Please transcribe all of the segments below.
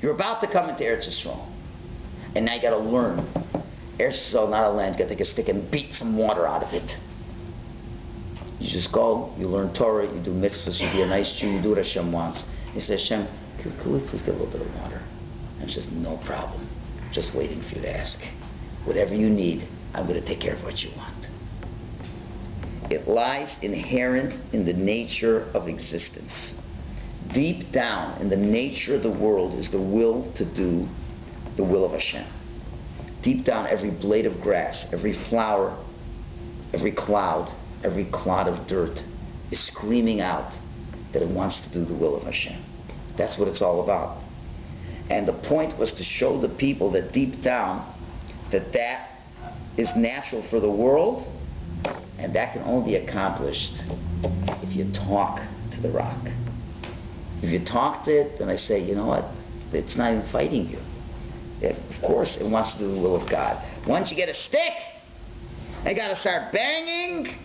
You're about to come into Eretz Yisrael. And now you got to learn. Eretz Yisrael, not a land. You got to take a stick and beat some water out of it. You just go, you learn Torah, you do mitzvahs, you be a nice Jew, you do what Hashem wants. You say, Hashem, could we please get a little bit of water? And it's just no problem. Just waiting for you to ask. Whatever you need, I'm going to take care of what you want. It lies inherent in the nature of existence. Deep down in the nature of the world is the will to do the will of Hashem. Deep down, every blade of grass, every flower, every cloud, every clod of dirt is screaming out that it wants to do the will of Hashem. That's what it's all about. And the point was to show the people that deep down, that is natural for the world, and that can only be accomplished if you talk to the rock. If you talk to it, then I say, you know what, it's not even fighting you. Of course, it wants to do the will of God. Once you get a stick, they got to start banging.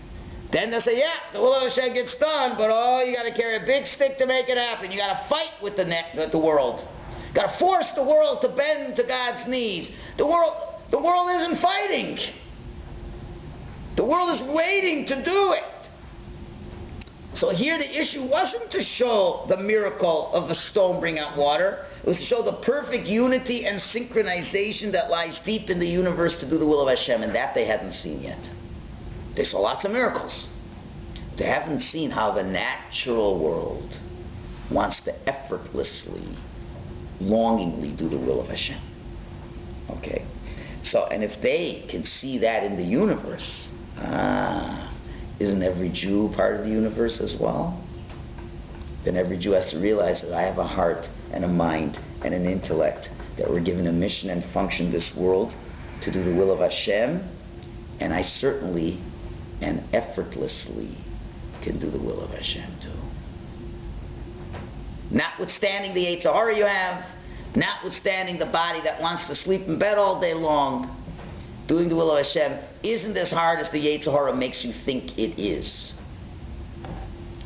Then they say, yeah, the will of Hashem gets done, but you got to carry a big stick to make it happen. You got to fight with the world. You got to force the world to bend to God's knees. The world isn't fighting. The world is waiting to do it. So here the issue wasn't to show the miracle of the stone bring out water. It was to show the perfect unity and synchronization that lies deep in the universe to do the will of Hashem, and that they hadn't seen yet. They saw lots of miracles. They haven't seen how the natural world wants to effortlessly, longingly do the will of Hashem. Okay? So, and if they can see that in the universe, isn't every Jew part of the universe as well? Then every Jew has to realize that I have a heart and a mind and an intellect, that we're given a mission and function in this world to do the will of Hashem, and I certainly and effortlessly can do the will of Hashem too. Notwithstanding the Yetzer Hara you have, notwithstanding the body that wants to sleep in bed all day long, doing the will of Hashem isn't as hard as the Yetzer Hara makes you think it is.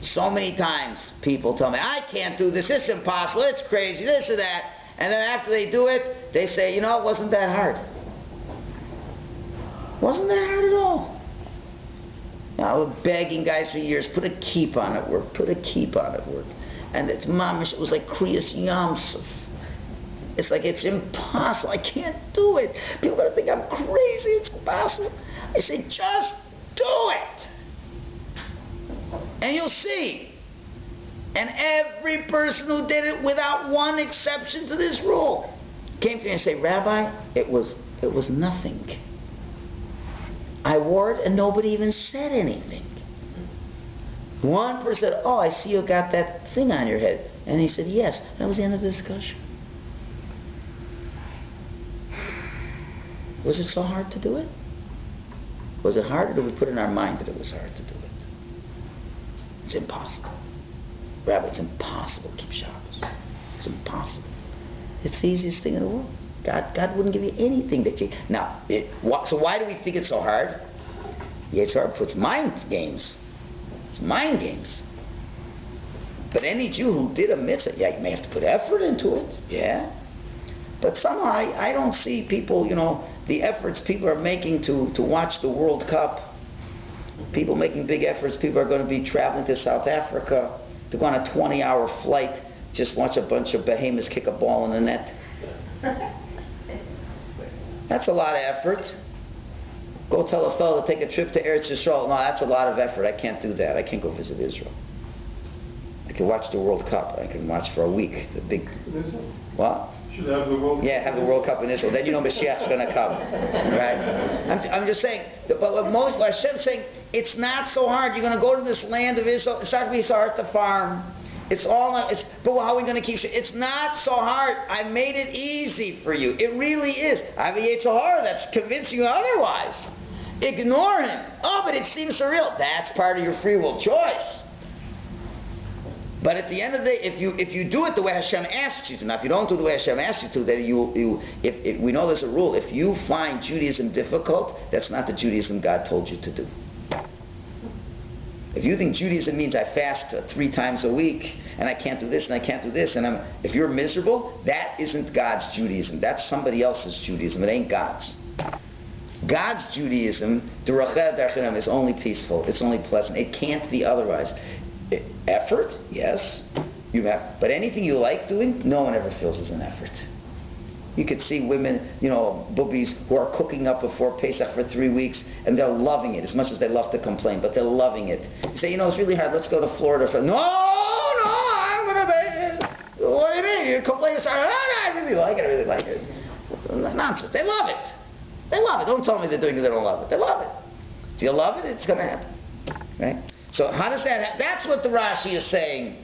So many times people tell me, I can't do this, it's impossible, it's crazy, this or that. And then after they do it, they say, you know, it wasn't that hard. Wasn't that hard at all. I was begging guys for years, put a keep on it, work, put a keep on it, work. And it's mamish, it was like Kriyas Yamsuf. It's like, it's impossible, I can't do it. People are going to think I'm crazy, it's impossible. I say, just do it. And you'll see. And every person who did it, without one exception to this rule, came to me and say, Rabbi, it was nothing. I wore it and nobody even said anything. One person said, oh, I see you got that thing on your head. And he said, yes. That was the end of the discussion. Was it so hard to do it? Was it hard, or did we put in our mind that it was hard to do it? It's impossible. Rabbi, it's impossible to keep Shabbos. It's impossible. It's the easiest thing in the world. God wouldn't give you anything that you... Now, so why do we think it's so hard? Yetzer Hara puts mind games. It's mind games. But any Jew who did a mitzvah, yeah, you may have to put effort into it, yeah. But somehow I don't see people, you know, the efforts people are making to watch the World Cup. People making big efforts. People are going to be traveling to South Africa to go on a 20-hour flight, just watch a bunch of behemoths kick a ball in the net. That's a lot of effort. Go tell a fellow to take a trip to Eretz Yisrael. No, that's a lot of effort. I can't do that. I can't go visit Israel. I can watch the World Cup. I can watch for a week. The big... What? Should have the World Cup. Yeah, have the World Cup in Israel. Then you know Mashiach's going to come. Right? I'm just saying, but what Hashem's saying, it's not so hard. You're going to go to this land of Israel. It's not going to be so hard to farm. It's all, but how are we going to keep it? It's not so hard. I made it easy for you. It really is. I have a Yetzer Hara that's convincing you otherwise. Ignore him. Oh, but it seems surreal. That's part of your free will choice. But at the end of the day, if you do it the way Hashem asks you to, now if you don't do it the way Hashem asks you to, then if we know there's a rule. If you find Judaism difficult, that's not the Judaism God told you to do. If you think Judaism means I fast 3 times a week and I can't do this and I can't do this, and if you're miserable, that isn't God's Judaism. That's somebody else's Judaism. It ain't God's. God's Judaism, is only peaceful. It's only pleasant. It can't be otherwise. Effort, yes, you have, but anything you like doing, no one ever feels is an effort. You could see women, boobies who are cooking up before Pesach for 3 weeks, and they're loving it as much as they love to complain, but they're loving it. You say, it's really hard, let's go to Florida. No, I'm going to make it. What do you mean? You complain, I really like it. Nonsense. They love it. They love it. Don't tell me they're doing it, they don't love it. They love it. If you love it, it's going to happen. Right? So how does that happen? That's what the Rashi is saying.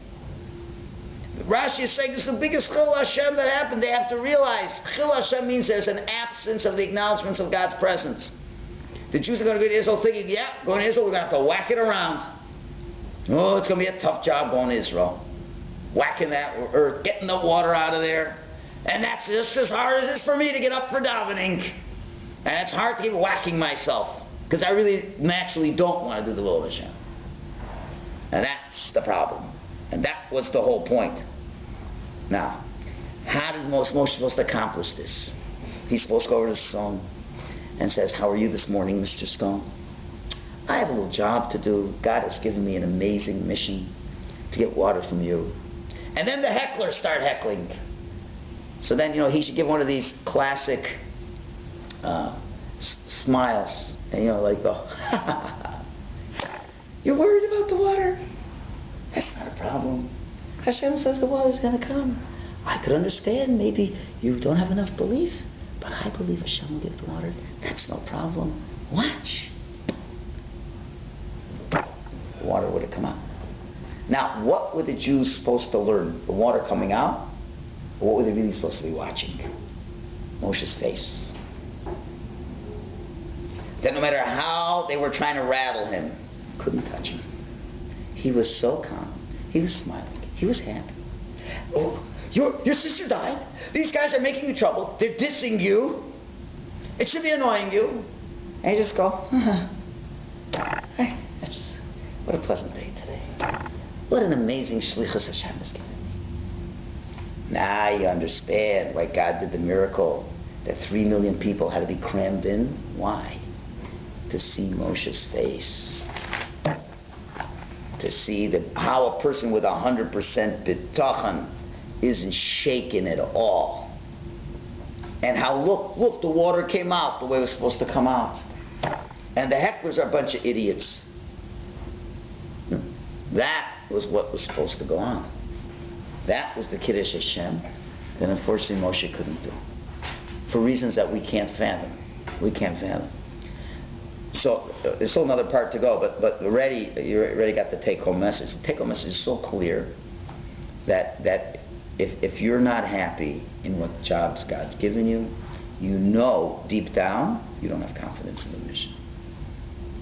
Rashi is saying this is the biggest Chil Hashem that happened. They have to realize Chil Hashem means there's an absence of the acknowledgments of God's presence. The Jews are going to go to Israel thinking, going to Israel, we're going to have to whack it around. Oh, it's going to be a tough job going to Israel. Whacking that earth, getting the water out of there. And that's just as hard as it is for me to get up for davening. And it's hard to keep whacking myself, because I really naturally don't want to do the will of Hashem. And that's the problem. And that was the whole point. Now, how did Moshe supposed to accomplish this? He's supposed to go over to Stone and says, how are you this morning, Mr. Stone? I have a little job to do. God has given me an amazing mission to get water from you. And then the hecklers start heckling. So then, he should give one of these classic smiles. And, like the, you're worried about the water? That's not a problem. Hashem says the water's going to come. I could understand maybe you don't have enough belief, but I believe Hashem will give the water. That's no problem. Watch. The water would have come out. Now, what were the Jews supposed to learn? The water coming out? Or what were they really supposed to be watching? Moshe's face. That no matter how they were trying to rattle him, couldn't touch him. He was so calm. He was smiling. He was happy. Oh, your sister died. These guys are making you trouble. They're dissing you. It should be annoying you. And you just go, what a pleasant day today. What an amazing shlichus Hashem has given me. Now you understand why God did the miracle that 3 million people had to be crammed in. Why? To see Moshe's face. To see how a person with 100% bitachon isn't shaken at all. And how, look, the water came out the way it was supposed to come out. And the hecklers are a bunch of idiots. That was what was supposed to go on. That was the Kiddush Hashem that unfortunately Moshe couldn't do. For reasons that we can't fathom. We can't fathom. So there's still another part to go, but you already got the take-home message. The take-home message is so clear that if you're not happy in what jobs God's given you, deep down you don't have confidence in the mission.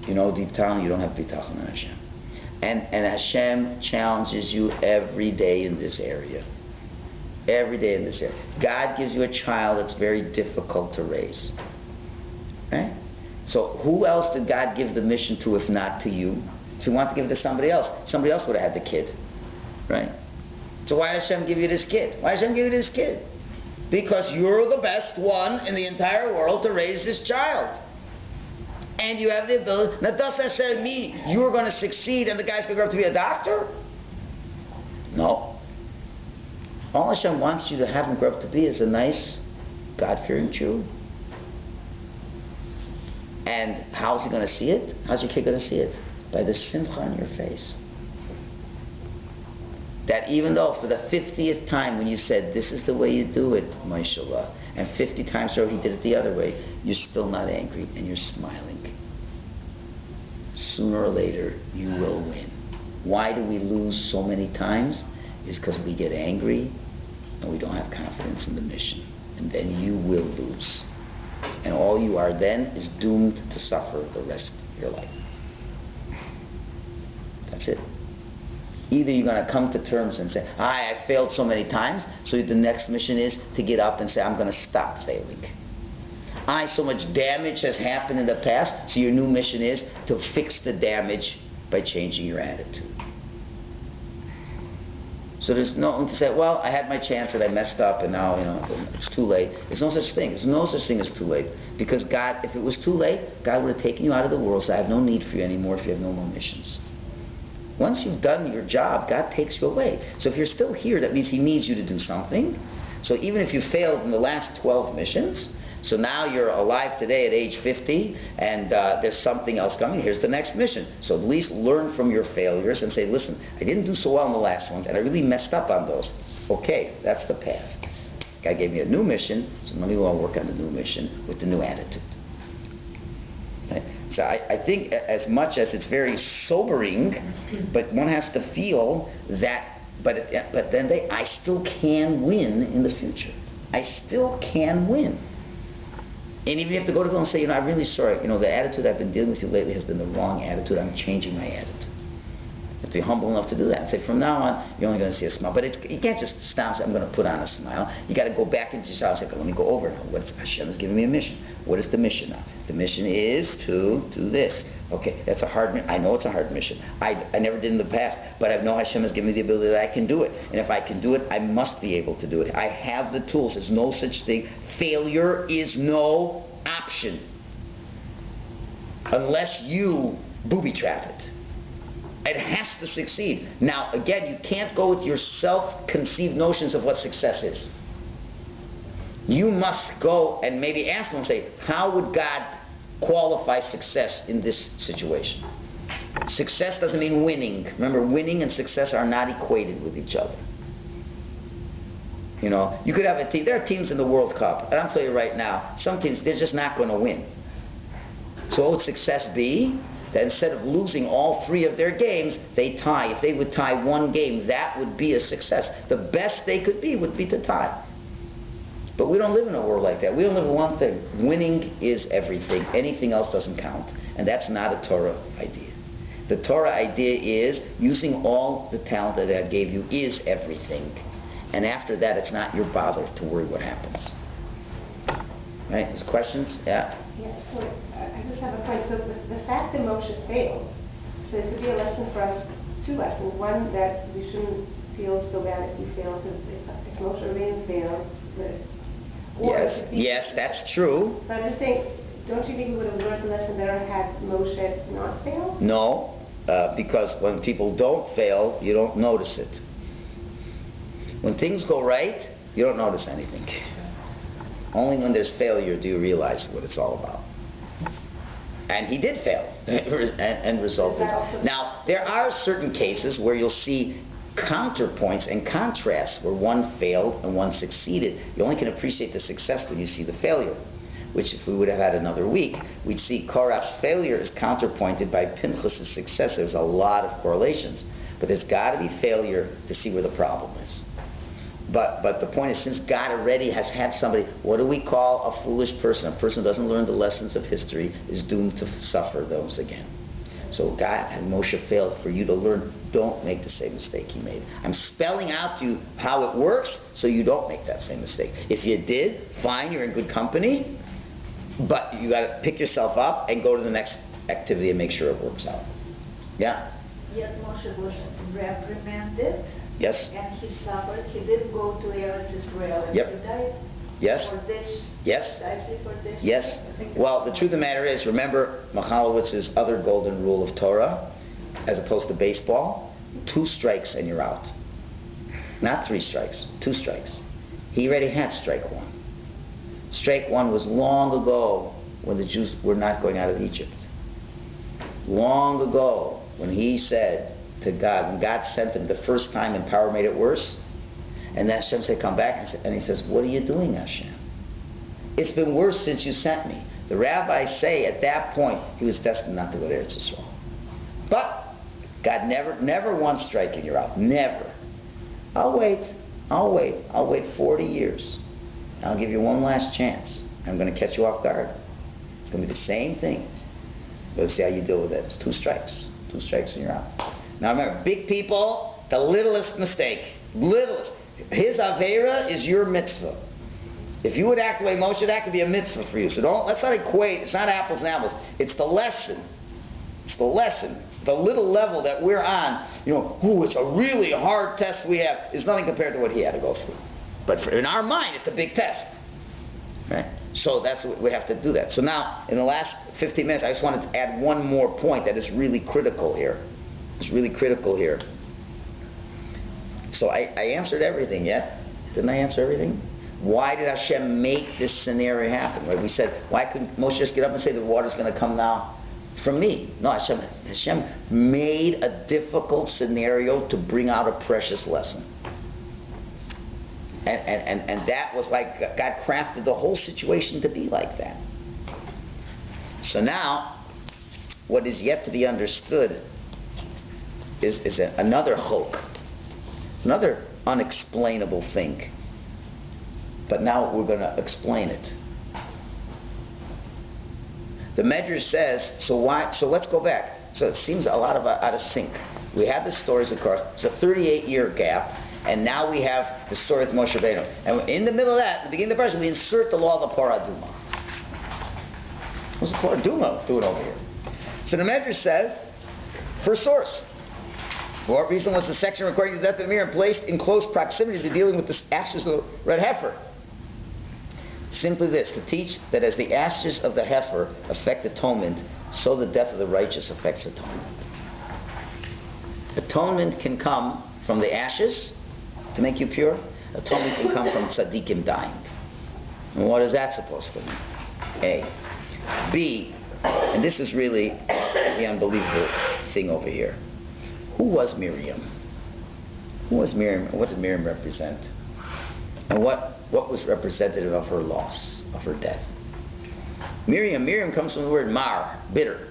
Deep down you don't have bitachon in Hashem. And Hashem challenges you every day in this area. Every day in this area. God gives you a child that's very difficult to raise. Right? So who else did God give the mission to if not to you? If you want to give it to somebody else would have had the kid. Right? So why did Hashem give you this kid? Why did Hashem give you this kid? Because you're the best one in the entire world to raise this child. And you have the ability. Now does that mean you're going to succeed and the guy's going to grow up to be a doctor? No. All Hashem wants you to have him grow up to be is a nice, God-fearing Jew. And how's he going to see it? How's your kid going to see it? By the simcha on your face. That even though for the 50th time when you said, this is the way you do it, mashallah, and 50 times he did it the other way, you're still not angry and you're smiling. Sooner or later, you will win. Why do we lose so many times? It's because we get angry and we don't have confidence in the mission. And then you will lose. And all you are then is doomed to suffer the rest of your life. That's it. Either you're going to come to terms and say, I failed so many times, so the next mission is to get up and say, I'm going to stop failing. So much damage has happened in the past, so your new mission is to fix the damage by changing your attitude. So there's no to say, well, I had my chance and I messed up and now, it's too late. There's no such thing. There's no such thing as too late. Because God, if it was too late, God would have taken you out of the world, so I have no need for you anymore if you have no more missions. Once you've done your job, God takes you away. So if you're still here, that means He needs you to do something. So even if you failed in the last 12 missions, so now you're alive today at age 50, and there's something else coming. Here's the next mission. So at least learn from your failures and say, listen, I didn't do so well in the last ones, and I really messed up on those. Okay, that's the past. God gave me a new mission, so let me go and work on the new mission with the new attitude. Right? So I think as much as it's very sobering, but one has to feel that, but then I still can win in the future. I still can win. And even if you have to go to them and say, I'm really sorry, the attitude I've been dealing with you lately has been the wrong attitude. I'm changing my attitude. You have to be humble enough to do that and say, from now on, you're only going to see a smile. But you can't just stop and say, I'm going to put on a smile. You got to go back into yourself and say, let me go over now. Hashem is giving me a mission. What is the mission now? The mission is to do this. Okay, that's a hard mission. I know it's a hard mission. I never did in the past, but I know Hashem has given me the ability that I can do it. And if I can do it, I must be able to do it. I have the tools. There's no such thing. Failure is no option unless you booby-trap it. It has to succeed. Now, again, you can't go with your self-conceived notions of what success is. You must go and maybe ask them and say, how would God qualify success in this situation? Success doesn't mean winning. Remember, winning and success are not equated with each other. You could have a team. There are teams in the World Cup, and I'll tell you right now, some teams, they're just not going to win. So what would success be? That instead of losing all 3 of their games, they tie. If they would tie 1 game, that would be a success. The best they could be would be to tie. But we don't live in a world like that. We don't live in one thing. Winning is everything. Anything else doesn't count. And that's not a Torah idea. The Torah idea is using all the talent that God gave you is everything. And after that, it's not your bother to worry what happens. Right? There's questions? Yeah? Yeah, so I just have a point. So the fact that Moshe failed, so it could be a lesson for us, 2 lessons. One, that we shouldn't feel so bad if we fail, because if Moshe didn't fail, Yes, that's true. But I just think, don't you think we would have learned the lesson better had Moshe not failed? No, because when people don't fail, you don't notice it. When things go right, you don't notice anything. Only when there's failure do you realize what it's all about. And he did fail and resulted. Now, there are certain cases where you'll see counterpoints and contrasts where one failed and one succeeded. You only can appreciate the success when you see the failure, which if we would have had another week, we'd see Korach's failure is counterpointed by Pinchas' success. There's a lot of correlations. But there's got to be failure to see where the problem is. But the point is, since God already has had somebody, what do we call a foolish person? A person who doesn't learn the lessons of history is doomed to suffer those again. So God and Moshe failed for you to learn. Don't make the same mistake he made. I'm spelling out to you how it works so you don't make that same mistake. If you did, fine, you're in good company, but you got to pick yourself up and go to the next activity and make sure it works out. Yeah? Yet Moshe was reprimanded. Yes. And he suffered. He did go to Eretz Israel and Yep. he died. Yes. For this. Yes. Died he for this? Yes. Well, the truth of the matter is, remember Michalowicz's other golden rule of Torah, as opposed to baseball, 2 strikes and you're out. Not 3 strikes, 2 strikes. He already had strike 1. Strike 1 was long ago when the Jews were not going out of Egypt. Long ago when he said to God, when God sent him the first time and power made it worse, and then Hashem said, come back, and he says, what are you doing, Hashem? It's been worse since you sent me. The rabbis say at that point he was destined not to go to Eretz Yisrael. But God never one strike and you're out. Never. I'll wait 40 years. I'll give you one last chance. I'm going to catch you off guard. It's going to be the same thing. We'll see how you deal with it. It's 2 strikes. 2 strikes and you're out. Now remember, big people, the littlest mistake. Littlest. His Aveira is your mitzvah. If you would act the way Moshe would act, it would be a mitzvah for you. So let's not equate. It's not apples and apples. It's the lesson. It's the lesson. the little level that we're on, it's a really hard test we have, is nothing compared to what he had to go through. But in our mind, it's a big test. Right? So that's what we have to do that. So now, in the last 15 minutes, I just wanted to add one more point that is really critical here. It's really critical here. So I answered everything, yeah? Didn't I answer everything? Why did Hashem make this scenario happen? Right? We said, why couldn't Moshe just get up and say the water's going to come now from me? No, Hashem made a difficult scenario to bring out a precious lesson. And that was why God crafted the whole situation to be like that. So now, what is yet to be understood is another chok, another unexplainable thing. But now we're going to explain it. The Medrash says, so let's go back. So it seems a lot out of sync. We had the stories, of course. It's a 38-year gap, and now we have the story of Moshe Rabbeinu. And in the middle of that, at the beginning of the verse, we insert the law of the Paraduma. What's the Paraduma doing over here? So the Medrash says, first source. For what reason was the section recording the death of Miriam placed in close proximity to dealing with the ashes of the red heifer? Simply this, to teach that as the ashes of the heifer affect atonement, so the death of the righteous affects atonement. Atonement can come from the ashes to make you pure. Atonement can come from tzaddikim dying. And what is that supposed to mean? A. B, and this is really the unbelievable thing over here. Who was Miriam? Who was Miriam? What did Miriam represent? And what was representative of her loss, of her death? Miriam comes from the word mar, bitter.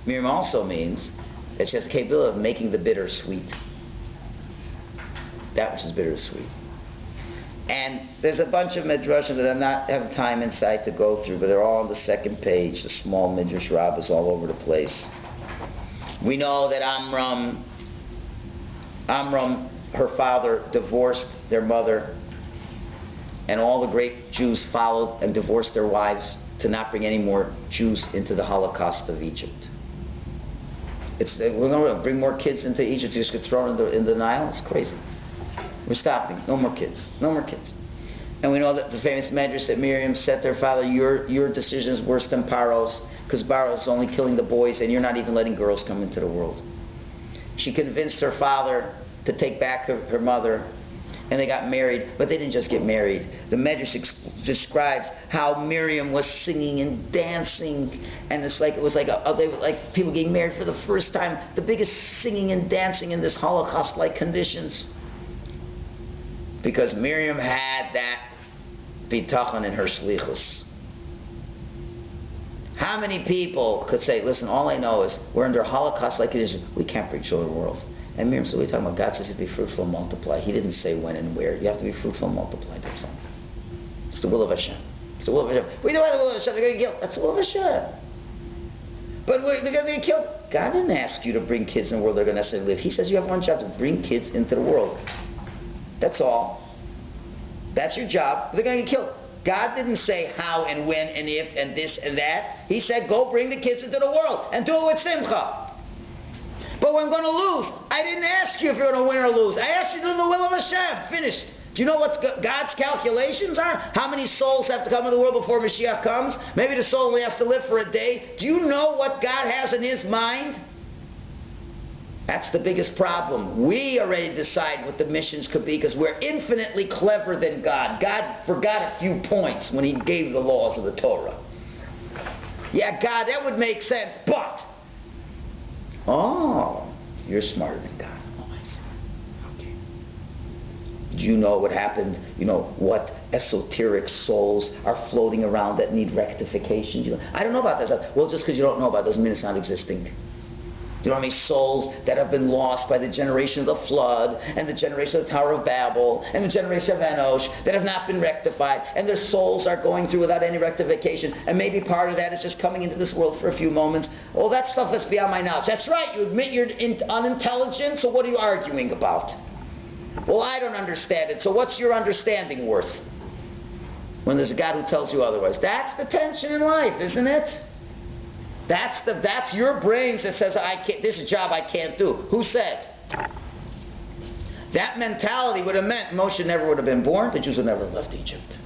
Miriam also means that she has the capability of making the bitter sweet. That which is bitter is sweet. And there's a bunch of midrashim that I'm not having time inside to go through, but they're all on the second page. The small midrash rabbis all over the place. We know that Amram, her father, divorced their mother, and all the great Jews followed and divorced their wives to not bring any more Jews into the Holocaust of Egypt. We're going to bring more kids into Egypt, just get thrown in the Nile? It's crazy. We're stopping. No more kids. No more kids. And we know that the famous medrash that Miriam said to her father, your decision is worse than Paro's, because Paro is only killing the boys and you're not even letting girls come into the world. She convinced her father to take back her mother, and they got married, but they didn't just get married. The Medrash describes how Miriam was singing and dancing, and it was like people getting married for the first time, the biggest singing and dancing in this Holocaust-like conditions. Because Miriam had that bitachon in her shlichus. How many people could say, listen, all I know is we're under Holocaust-like conditions, we can't bring children to the world. And Miriam said, what are you talking about? God says to be fruitful and multiply. He didn't say when and where. You have to be fruitful and multiply, that's all. It's the will of Hashem. It's the will of Hashem. We know the will of Hashem, they're going to get killed. That's the will of Hashem. But they're going to get killed. God didn't ask you to bring kids in the world they're going to necessarily live. He says you have one job, to bring kids into the world. That's all. That's your job. They're going to get killed. God didn't say how and when and if and this and that. He said go bring the kids into the world and do it with simcha. But we're going to lose. I didn't ask you if you're going to win or lose. I asked you to do the will of Hashem. Finished. Do you know what God's calculations are? How many souls have to come into the world before Mashiach comes? Maybe the soul only has to live for a day. Do you know what God has in His mind? That's the biggest problem. We already decide what the missions could be because we're infinitely cleverer than God. God forgot a few points when He gave the laws of the Torah. Yeah, God, that would make sense, but... Oh, you're smarter than God. Oh, I see. Okay. Do you know what happened? You know what esoteric souls are floating around that need rectification? I don't know about that stuff. Well, just because you don't know about it doesn't mean it's not existing. You know how many souls that have been lost by the generation of the flood and the generation of the Tower of Babel and the generation of Enosh that have not been rectified, and their souls are going through without any rectification, and maybe part of that is just coming into this world for a few moments. All that stuff that's beyond my knowledge. That's right, you admit you're unintelligent, so what are you arguing about? Well, I don't understand it, so what's your understanding worth? When there's a God who tells you otherwise. That's the tension in life, isn't it? That's your brains that says, I can't, this is a job I can't do. Who said? That mentality would have meant Moshe never would have been born, the Jews would never have left Egypt.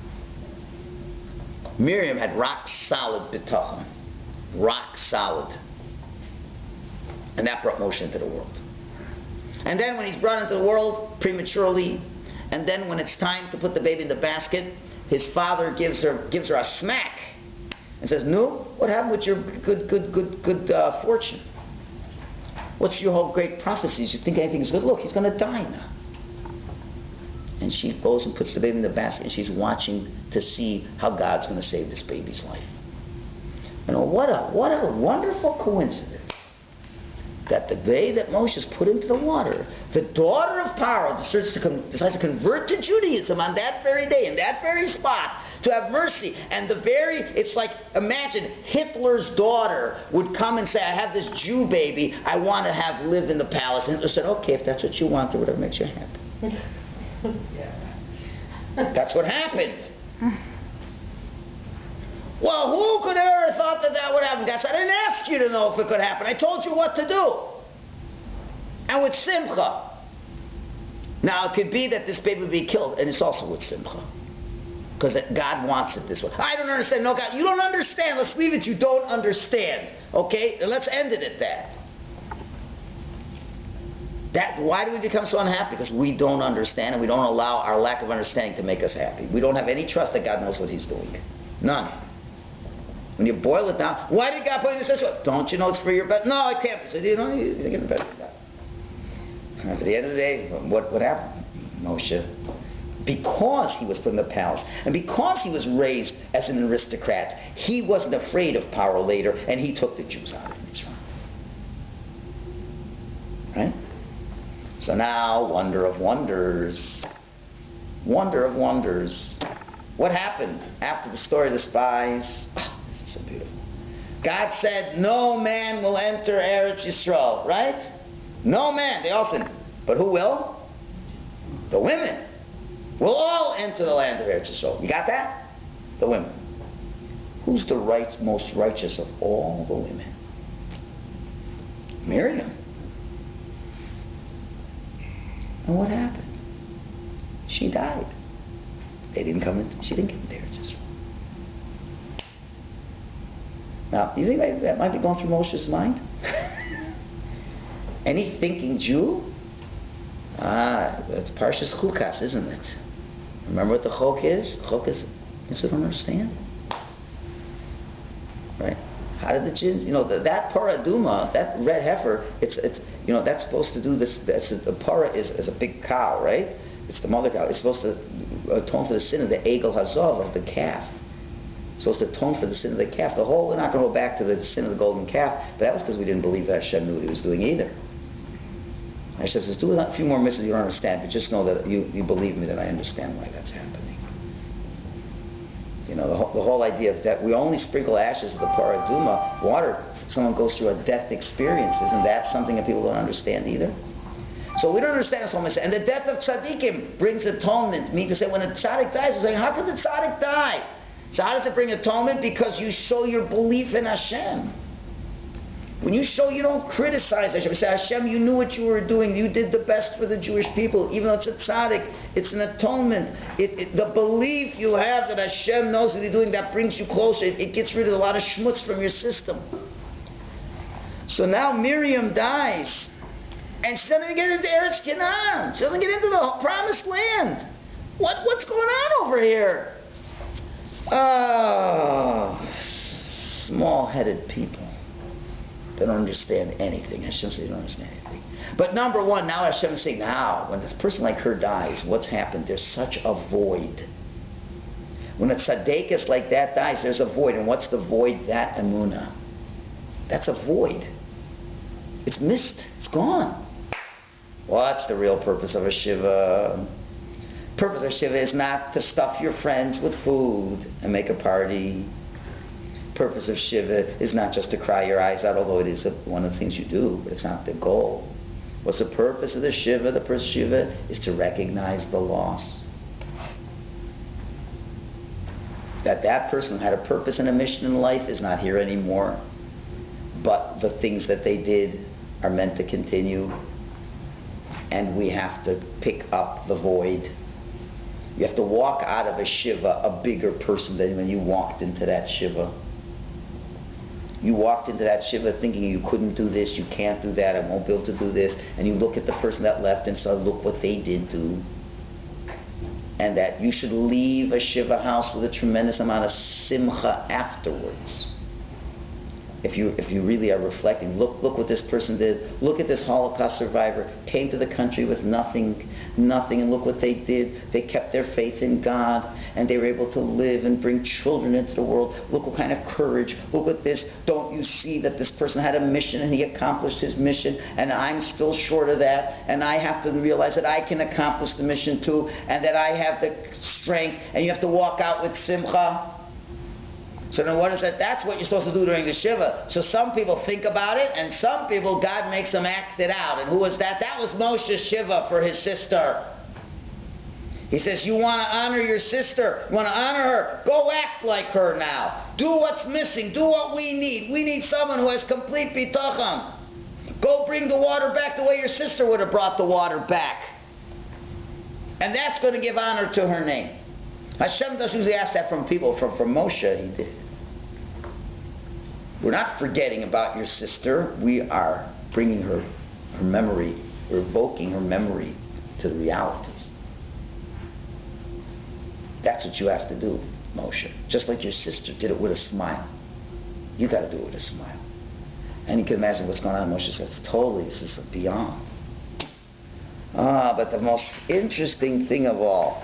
Miriam had rock solid bitachon. Rock solid. And that brought Moshe into the world. And then when he's brought into the world prematurely, and then when it's time to put the baby in the basket, his father gives her a smack and says, "No, what happened with your good fortune? What's your whole great prophecies? You think anything's good? Look, he's going to die now." And she goes and puts the baby in the basket, and she's watching to see how God's going to save this baby's life. You know, what a wonderful coincidence that the day that Moshe is put into the water, the daughter of Pharaoh decides to convert to Judaism on that very day, in that very spot, to have mercy. And it's like, imagine Hitler's daughter would come and say, "I have this Jew baby, I want to live in the palace." And Hitler said, "Okay, if that's what you want, or whatever makes you happy." That's what happened. Well, who could ever have thought that would happen? God said, "I didn't ask you to know if it could happen. I told you what to do." And with simcha. Now, it could be that this baby would be killed, and it's also with simcha. Because God wants it this way. I don't understand. No, God, you don't understand. Let's leave it. You don't understand. Okay? And let's end it at that. Why do we become so unhappy? Because we don't understand, and we don't allow our lack of understanding to make us happy. We don't have any trust that God knows what He's doing. None. When you boil it down, why did God put it in this way? Don't you know it's for your best? No, I can't. So, you know, you're thinking better than that. And at the end of the day, what happened? Moshe, because he was put in the palace, and because he was raised as an aristocrat, he wasn't afraid of Pharaoh later, and he took the Jews out of Mitzrayim. Right? So now, wonder of wonders. Wonder of wonders. What happened after the story of the spies? Oh, this is so beautiful. God said, no man will enter Eretz Yisrael, right? No man. They all said, but who will? The women will all enter the land of Eretz Yisrael. You got that? The women. Who's the most righteous of all the women? Miriam. And what happened? She died. She didn't come into Eretz Yisrael. Now, you think that might be going through Moshe's mind? Any thinking Jew? It's Parshas Chukas, isn't it? Remember what the chok is? Chok is you don't understand. Right? How did the Jews, that paraduma, that red heifer, it's that's supposed to do this. A para is a big cow, right? It's the mother cow. It's supposed to atone for the sin of the egel hazov, of the calf. It's supposed to atone for the sin of the calf. We're not going to go back to the sin of the golden calf, but that was because we didn't believe that Hashem knew what He was doing either. Hashem says, do a few more misses you don't understand, but just know that you believe me that I understand why that's happening. The whole idea of that we only sprinkle ashes of the paraduma, water, if someone goes through a death experience. Isn't that something that people don't understand either? So we don't understand so much. And the death of tzaddikim brings atonement. Meaning to say, when a tzaddik dies, we're saying, how could the tzaddik die? So how does it bring atonement? Because you show your belief in Hashem. When you show you don't criticize Hashem, you say, Hashem, you knew what you were doing. You did the best for the Jewish people. Even though it's a tzaddik, it's an atonement. The belief you have that Hashem knows what He's doing, that brings you closer. It gets rid of a lot of schmutz from your system. So now Miriam dies. And she doesn't even get into Eretz Canaan. She doesn't get into the promised land. What's going on over here? Small-headed people. They don't understand anything. Hashem says they don't understand anything. But number one, now Hashem is saying, now, when this person like her dies, what's happened? There's such a void. When a tzaddikus like that dies, there's a void. And what's the void? That emunah. That's a void. It's missed. It's gone. What's the real purpose of a shiva? Purpose of shiva is not to stuff your friends with food and make a party. Purpose of shiva is not just to cry your eyes out, although it is one of the things you do, but it's not the goal. What's the purpose of the shiva? The purpose of shiva is to recognize the loss. That person who had a purpose and a mission in life is not here anymore. but the things that they did are meant to continue, and we have to pick up the void. You have to walk out of a shiva a bigger person than when you walked into that shiva. You walked into that shiva thinking you couldn't do this, you can't do that, I won't be able to do this, and you look at the person that left and say, look what they did do. And that you should leave a shiva house with a tremendous amount of simcha afterwards. If you really are reflecting, look what this person did. Look at this Holocaust survivor, came to the country with nothing, and look what they did. They kept their faith in God, and they were able to live and bring children into the world. Look what kind of courage. Look at this. Don't you see that this person had a mission and he accomplished his mission, and I'm still short of that, and I have to realize that I can accomplish the mission too, and that I have the strength, and you have to walk out with simcha. So then what is that? That's what you're supposed to do during the Shiva. So some people think about it, and some people, God makes them act it out. And who was that? That was Moshe's Shiva for his sister. He says, you want to honor your sister, you want to honor her, go act like her now. Do what's missing, do what we need. We need someone who has complete bitachon. Go bring the water back the way your sister would have brought the water back. And that's going to give honor to her name. Hashem doesn't usually ask that from people. From Moshe, he did. We're not forgetting about your sister. We are bringing her memory, we're evoking her memory to the realities. That's what you have to do, Moshe. Just like your sister did it with a smile. You got to do it with a smile. And you can imagine what's going on. Moshe says, totally, this is beyond. But the most interesting thing of all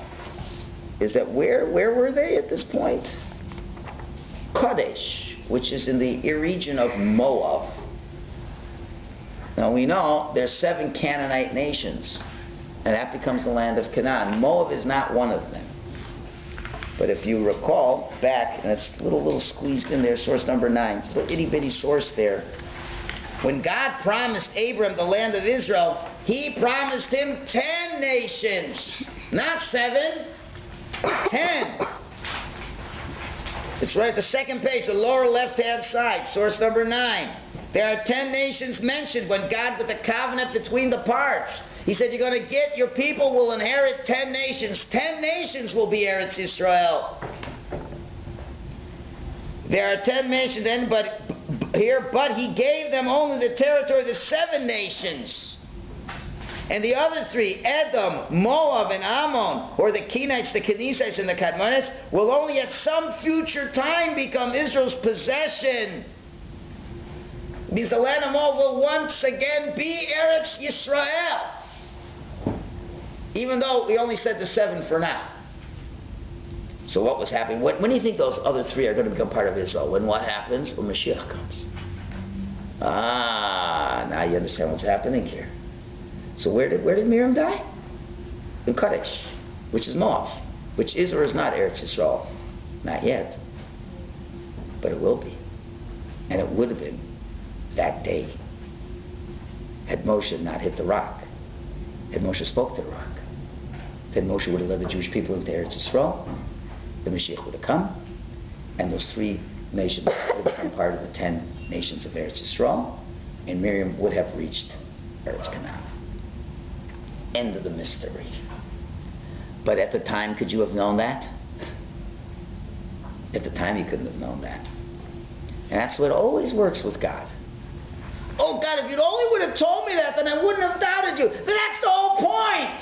is that where were they at this point? Kadesh, which is in the region of Moab. Now we know there's 7 Canaanite nations, and that becomes the land of Canaan. Moab is not one of them. But if you recall back, and it's a little squeezed in there, source number 9, it's a little itty-bitty source there. When God promised Abram the land of Israel, he promised him 10 nations, not 7. 10. It's right at the second page, the lower left-hand side, source number 9. There are 10 nations mentioned when God put the covenant between the parts. He said, you're going to get, your people will inherit 10 nations. 10 nations will be Eretz Yisrael. There are 10 nations then, but he gave them only the territory of the 7 nations. And the other 3, Edom, Moab, and Ammon, or the Kenites, the Kenizzites, and the Kadmonites, will only at some future time become Israel's possession. Because the land of Moab will once again be Eretz Yisrael. Even though we only said the 7 for now. So what was happening? When do you think those other 3 are going to become part of Israel? When what happens? When Mashiach comes. Now you understand what's happening here. So where did Miriam die? In Kadesh, which is Moab, which is or is not Eretz Yisrael. Not yet. But it will be. And it would have been that day had Moshe not hit the rock. Had Moshe spoke to the rock. Then Moshe would have led the Jewish people into Eretz Yisrael. The Mashiach would have come. And those 3 nations would have become part of the 10 nations of Eretz Yisrael. And Miriam would have reached Eretz Canaan. End of the mystery. But at the time, could you have known that? At the time, you couldn't have known that. And that's what always works with God. Oh God, if you only would have told me that, then I wouldn't have doubted you. But that's the whole point.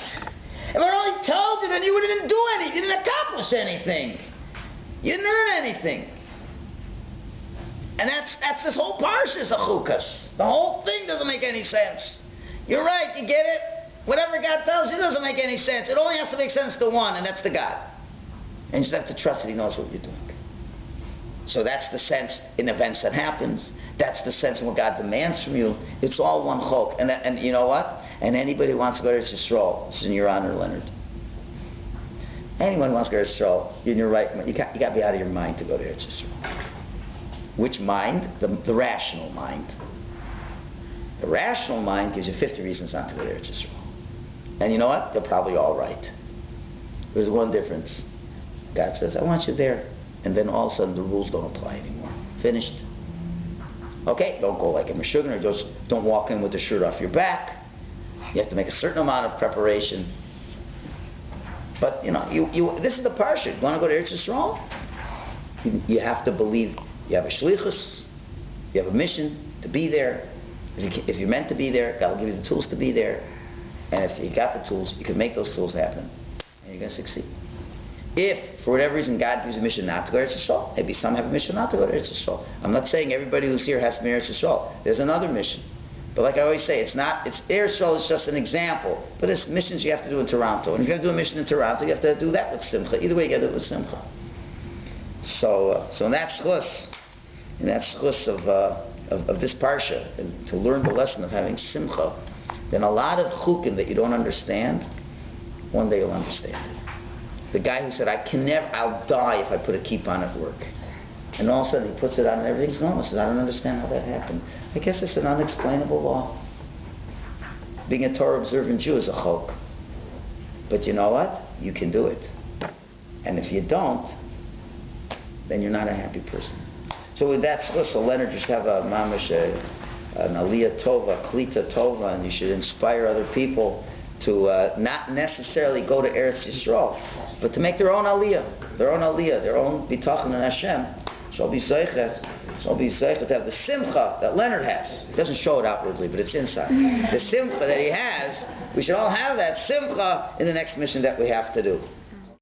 If I only told you, then you didn't do anything. You didn't accomplish anything. You didn't earn anything. And that's this whole parsha is a chukas. The whole thing doesn't make any sense. You're right, you get it? Whatever God tells you doesn't make any sense. It only has to make sense to one, and that's to God. And you just have to trust that he knows what you're doing. So that's the sense in events that happens. That's the sense in what God demands from you. It's all one chok. And you know what? And anybody who wants to go to Yisrael, this is in your honor, Leonard. Anyone who wants to go to Yisrael, in your right mind, you got to be out of your mind to go to Yisrael. Which mind? The rational mind. The rational mind gives you 50 reasons not to go to Yisrael. And you know what? They're probably all right. There's one difference. God says, I want you there. And then all of a sudden the rules don't apply anymore. Finished. Okay, don't go like a Meshuggah, or just don't walk in with the shirt off your back. You have to make a certain amount of preparation. But this is the parsha. You want to go to Eretz Yisrael? You have to believe you have a shlichus, you have a mission to be there. If you're meant to be there, God will give you the tools to be there. And if you got the tools, you can make those tools happen, and you're going to succeed. If, for whatever reason, God gives you a mission not to go to Eretz Yisrael, maybe some have a mission not to go to Eretz Yisrael. I'm not saying everybody who's here has to be Eretz Yisrael. There's another mission. But like I always say, Eretz Yisrael is just an example. But it's missions you have to do in Toronto. And if you have to do a mission in Toronto, you have to do that with Simcha. Either way, you got to do it with Simcha. So in that schus of this parsha, and to learn the lesson of having Simcha, then a lot of chukim that you don't understand, one day you'll understand it. The guy who said, I'll die if I put a kippah on at work. And all of a sudden he puts it on and everything's normal. He says, I don't understand how that happened. I guess it's an unexplainable law. Being a Torah observant Jew is a chok. But you know what? You can do it. And if you don't, then you're not a happy person. So with that, so Leonard, you should have a mamash, an aliyah tova, klita tova, and you should inspire other people to not necessarily go to Eretz Yisrael, but to make their own aliyah, their own bitachon in Hashem. So be zeicha to have the simcha that Leonard has. He doesn't show it outwardly, but it's inside. The simcha that he has, we should all have that simcha in the next mission that we have to do.